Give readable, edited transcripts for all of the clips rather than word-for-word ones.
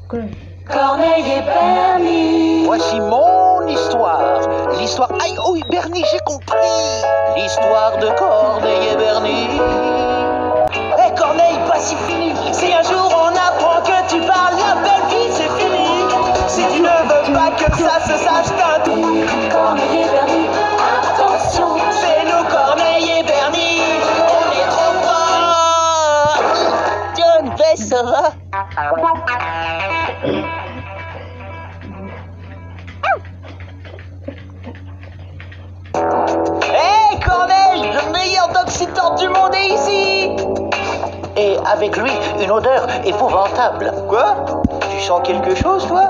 Corneille et Bernie. Voici mon histoire. L'histoire... Aïe, oui, Bernie, j'ai compris. L'histoire de Corneille et Bernie. Hé Corneille, pas si fini. Si un jour on apprend que tu parles, la belle vie c'est fini. Si tu ne veux pas que ça se sache, Corneille et Bernie, attention. c'est nous Corneille et Bernie. On est trop forts. John, ben, ça va? Hé Corneille, le meilleur dog-sitter du monde est ici. Et avec lui, une odeur épouvantable. Quoi? Tu sens quelque chose toi?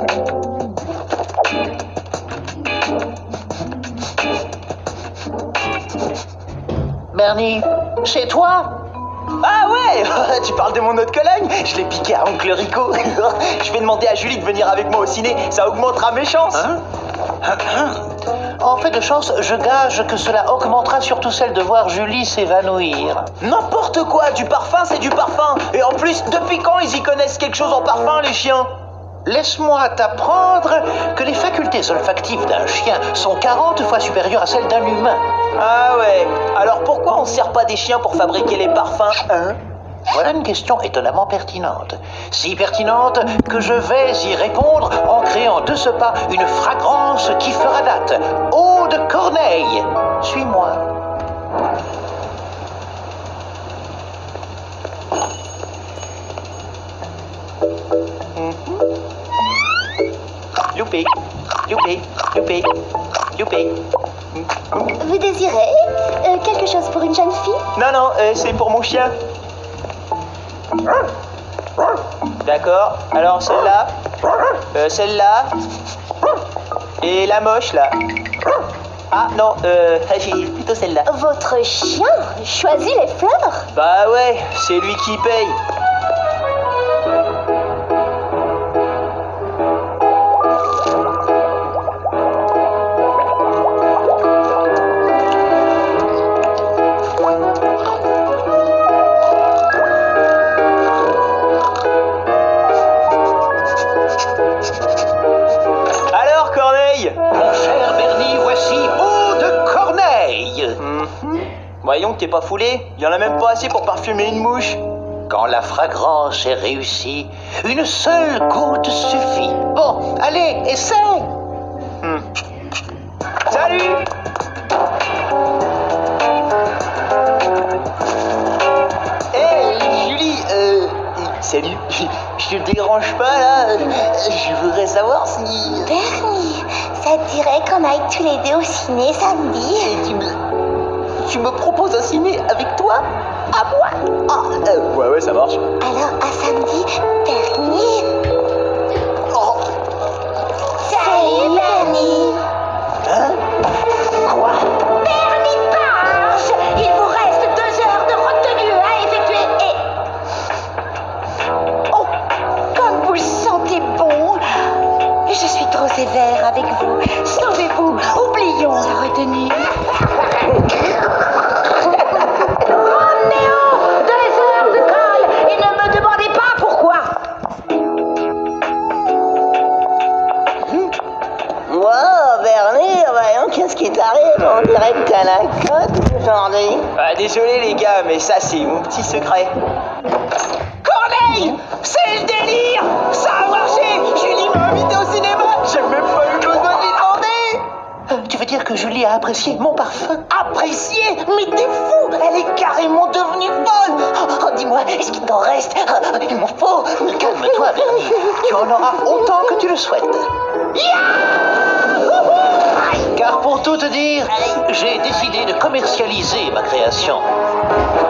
Bernie, c'est toi? Ah ouais. Tu parles de mon autre collègue? Je l'ai piqué à Oncle Rico. Je vais demander à Julie de venir avec moi au ciné, ça augmentera mes chances. En fait de chance, je gage que cela augmentera surtout celle de voir Julie s'évanouir. N'importe quoi, du parfum c'est du parfum. Et en plus, depuis quand ils y connaissent quelque chose en parfum les chiens? Laisse-moi t'apprendre que les facultés olfactives d'un chien sont 40 fois supérieures à celles d'un humain. Ah ouais, alors pourquoi on sert pas des chiens pour fabriquer les parfums, hein? Voilà une question étonnamment pertinente. Si pertinente que je vais y répondre en créant de ce pas une fragrance qui fera date. Eau de Corneille. Suis-moi. Loupé, loupé, loupé, loupé. Vous désirez quelque chose pour une jeune fille? Non, non, c'est pour mon chien. D'accord, alors celle-là, celle-là, et la moche là. Ah non, plutôt celle-là. Votre chien choisit les fleurs? Bah ouais, c'est lui qui paye. Alors Corneille? Mon cher Bernie, voici Eau de Corneille. Voyons que t'es pas foulé, y en a même pas assez pour parfumer une mouche. Quand la fragrance est réussie, une seule goutte suffit. Bon, allez, essaie. Salut! Hé, Julie, salut. Je te dérange pas là? Je voudrais savoir si... Bernie, ça te dirait qu'on aille tous les deux au ciné samedi? Et tu me proposes un ciné avec toi? À moi? Ah, ouais, ça marche. Alors, à samedi, Bernie. Oh, Salut, Bernie. hein? Quoi? Bernie Page, il vous reste 2 heures de retenue à effectuer et... Oh, comme vous le sentez bon. Je suis trop sévère avec vous. Sauvez-vous, oublions la retenue. Roméo, 2 heures de colle et ne me demandez pas pourquoi. Wow, Bernie, voyons, qu'est-ce qui t'arrive? On dirait que t'as la cote aujourd'hui. Ah, désolé les gars, mais ça c'est mon petit secret. Corneille! C'est le délire! Ça a marché! Julie m'a invité au cinéma! J'ai même pas eu besoin d'y demander! Tu veux dire que Julie a apprécié mon parfum? Apprécié? Mais t'es fou! Elle est carrément devenue folle! Oh, dis-moi, est-ce qu'il t'en reste? Il m'en faut! Calme-toi, Bernie. Tu en auras autant que tu le souhaites. Car pour tout te dire, j'ai décidé de commercialiser ma création.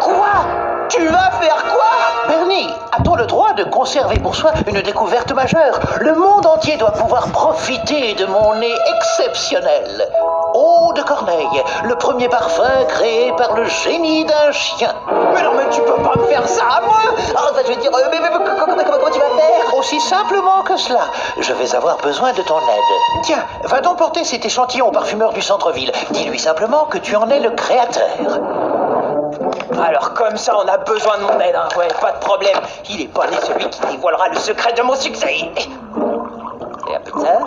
Quoi? Tu vas faire quoi? Bernie, a-t-on le droit de conserver pour soi une découverte majeure? Le monde entier doit pouvoir profiter de mon nez exceptionnel. Eau de Corneille, le premier parfum créé par le génie d'un chien. Mais non, mais tu peux pas me faire ça à moi! Ah, je vais dire, mais comment tu vas faire? Aussi simplement que cela, je vais avoir besoin de ton aide. Tiens, va donc porter cet échantillon au parfumeur du centre-ville. Dis-lui simplement que tu en es le créateur. Alors comme ça, on a besoin de mon aide, hein. Ouais, pas de problème. Il est pas né celui qui dévoilera le secret de mon succès. Et un peu de ça.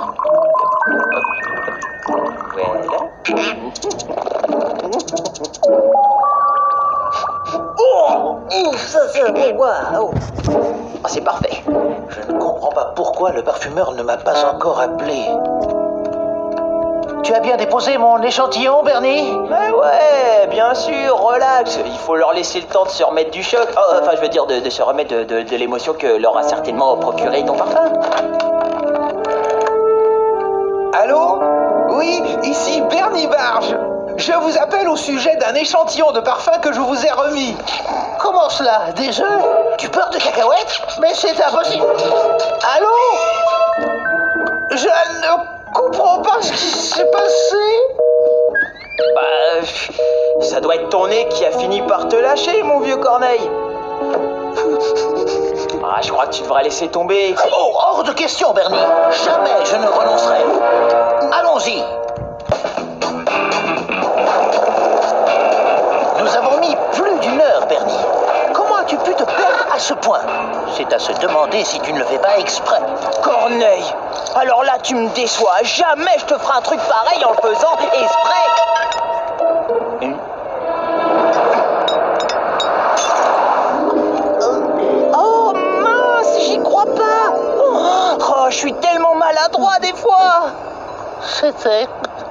Voilà. Oh, ça c'est waouh. Oh, c'est parfait. Je ne comprends pas pourquoi le parfumeur ne m'a pas encore appelé. Tu as bien déposé mon échantillon, Bernie? Mais ouais, bien sûr, relax. Il faut leur laisser le temps de se remettre du choc. Oh, enfin, je veux dire, de se remettre de l'émotion que leur a certainement procuré ton parfum. Allô? Oui, ici Bernie Barge. Je vous appelle au sujet d'un échantillon de parfum que je vous ai remis. Comment cela? Des œufs? Du beurre de cacahuète? Mais c'est impossible. Allô? Je ne comprends pas ce qui s'est passé. Bah, ça doit être ton nez qui a fini par te lâcher, mon vieux Corneille. Ah, je crois que tu devrais laisser tomber. Oh, hors de question, Bernie. Jamais je ne renoncerai. Allons-y. Nous avons mis plus d'une heure, Bernie. Comment as-tu pu te perdre à ce point? C'est à se demander si tu ne le fais pas exprès. Corneille, alors là, tu me déçois. Jamais je te ferai un truc pareil en le faisant exprès. Oh mince, j'y crois pas. Oh, je suis tellement maladroit des fois. C'était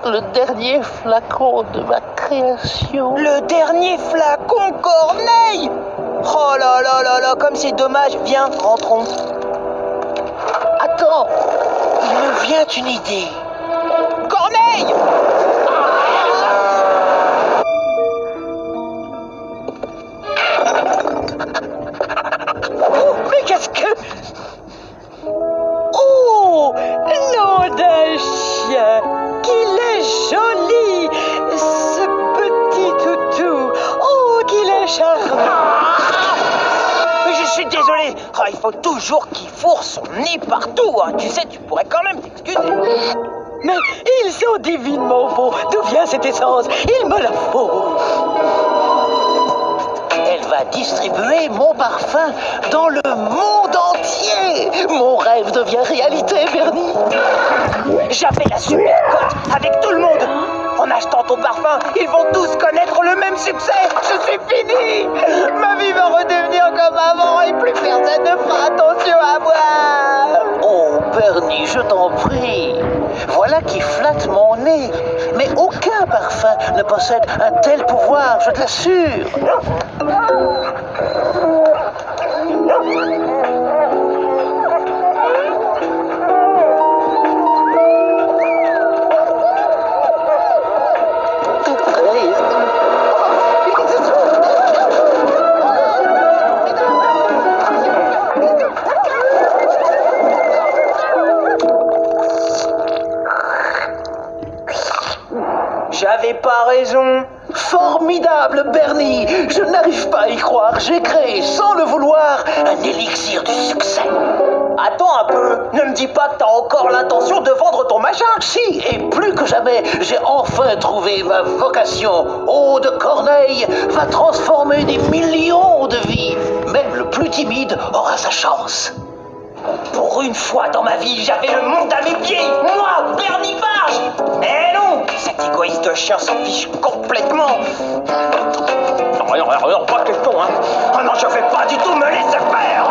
le dernier flacon de ma création. Le dernier flacon, Corneille. Oh là là là là, comme c'est dommage. Viens, rentrons. Attends, il me vient une idée. Corneille! Oh, mais qu'est-ce que... Oh, nom d'un chien! Qu'il est joli, ce petit toutou! Oh, qu'il est charmant! Je suis désolé, oh, il faut toujours qu'il fourre son nez partout, hein. Tu sais, tu pourrais quand même t'excuser. Mais ils sont divinement beaux. D'où vient cette essence? Il me la faut. Elle va distribuer mon parfum dans le monde entier. Mon rêve devient réalité, Bernie. J'avais la super cote avec tout le monde. En achetant ton parfum, ils vont tous connaître le même succès. Je suis fini. Ma vie va redevenir comme avant et plus personne ne fera attention à moi. Oh, Bernie, je t'en prie. Voilà qui flatte mon nez. Mais aucun parfum ne possède un tel pouvoir, je te l'assure. J'avais pas raison. Formidable, Bernie. Je n'arrive pas à y croire. J'ai créé, sans le vouloir, un élixir du succès. Attends un peu. Ne me dis pas que t'as encore l'intention de vendre ton machin. Si, et plus que jamais, j'ai enfin trouvé ma vocation. Eau de Corneille va transformer des millions de vies. Même le plus timide aura sa chance. Pour une fois dans ma vie, j'avais le monde à mes pieds. Moi, Bernie Barge. Eh non, cet égoïste de chien s'en fiche complètement. Non, pas question, hein. Ah non, je vais pas du tout me laisser faire.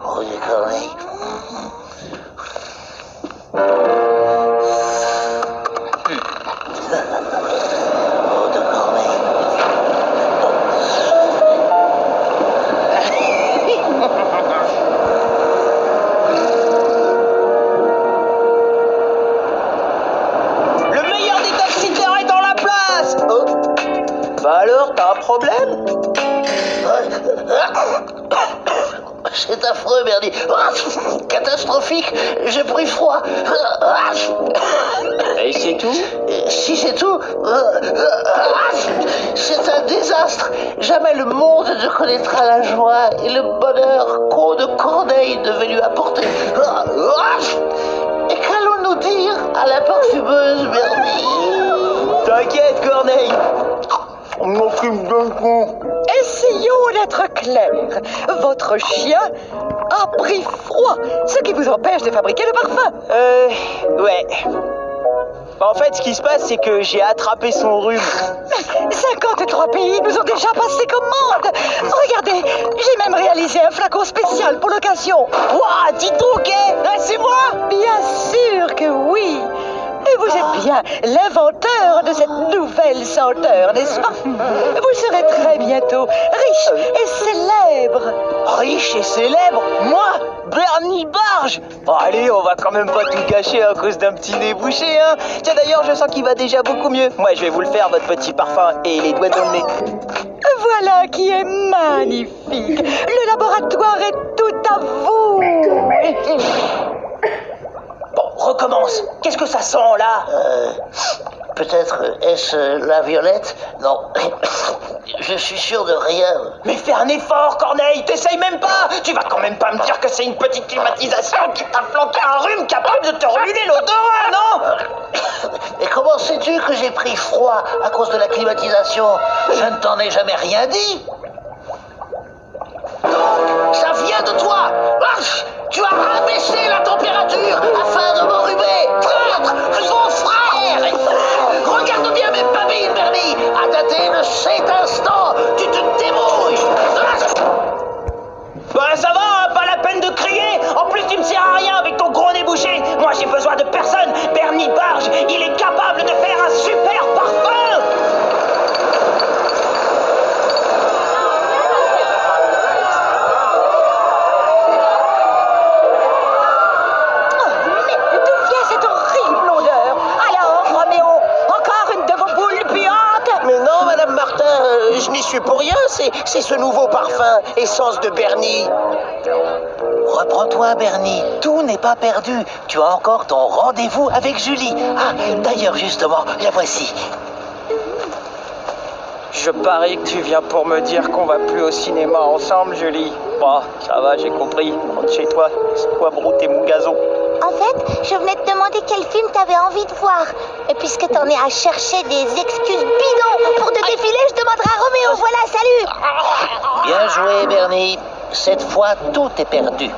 Eau de Corneille. Eau de Corneille. Le meilleur détoxiceur est dans la place. Oh. Bah alors, t'as un problème? C'est affreux, Bernie. Catastrophique. J'ai pris froid. Et c'est tout? Si c'est tout, c'est un désastre. Jamais le monde ne connaîtra la joie et le bonheur qu'Eau de Corneille devait lui apporter. Et qu'allons-nous dire à la parfumeuse, Bernie? T'inquiète, Corneille. On m'occupe d'un coup. Essayons d'être clairs. Votre chien a pris froid, ce qui vous empêche de fabriquer le parfum. Ouais. En fait, ce qui se passe, c'est que j'ai attrapé son rhume. 53 pays nous ont déjà passé commande. Regardez, j'ai même réalisé un flacon spécial pour l'occasion. Ouah, dis donc, c'est moi? Bien sûr que oui. Et vous êtes bien l'inventeur de cette nouvelle senteur, n'est-ce pas? Vous serez très bientôt riche et célèbre. Riche et célèbre? Moi? Bernie Barge? Bon, allez, on va quand même pas tout gâcher à cause d'un petit nez bouché, hein. Tiens, d'ailleurs, je sens qu'il va déjà beaucoup mieux. Moi, je vais vous le faire, votre petit parfum, et les doigts dans le nez. Voilà qui est magnifique. Le laboratoire est tout à vous. Bon, recommence. Qu'est-ce que ça sent, là? Peut-être est-ce la violette? Non, je suis sûr de rien. Mais fais un effort, Corneille, t'essayes même pas. Tu vas quand même pas me dire que c'est une petite climatisation qui t'a planqué un rhume capable de te ruiner l'odorat, non? Et comment sais-tu que j'ai pris froid à cause de la climatisation? Je ne t'en ai jamais rien dit. Donc, ça vient de toi. Marche, tu as rabaissé la température afin de m'enrhumer. Traître, faux frère. Regarde bien mes babines, Bernie. À dater de cet instant, tu te débrouilles. Bah ça va, hein, pas la peine de crier. En plus, tu me sers à rien avec ton gros nez bouché. Moi, j'ai besoin de personne. Bernie Barge, il est capable de faire un super parfum. Je n'y suis pour rien, c'est ce nouveau parfum, essence de Bernie. Reprends-toi, Bernie, tout n'est pas perdu. Tu as encore ton rendez-vous avec Julie. Ah, d'ailleurs, justement, la voici. Je parie que tu viens pour me dire qu'on va plus au cinéma ensemble, Julie. Bah, ça va, j'ai compris. Rentre chez toi, c'est quoi brouter mon gazon? En fait, je venais te demander quel film t'avais envie de voir. Et puisque t'en es à chercher des excuses bidons pour te défiler, je demanderai à Roméo. Voilà, salut! Bien joué, Bernie. Cette fois, tout est perdu.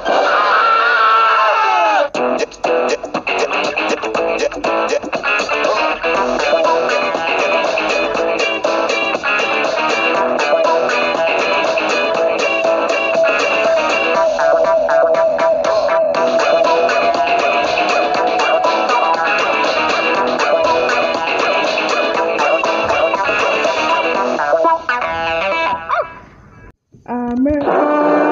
Amen.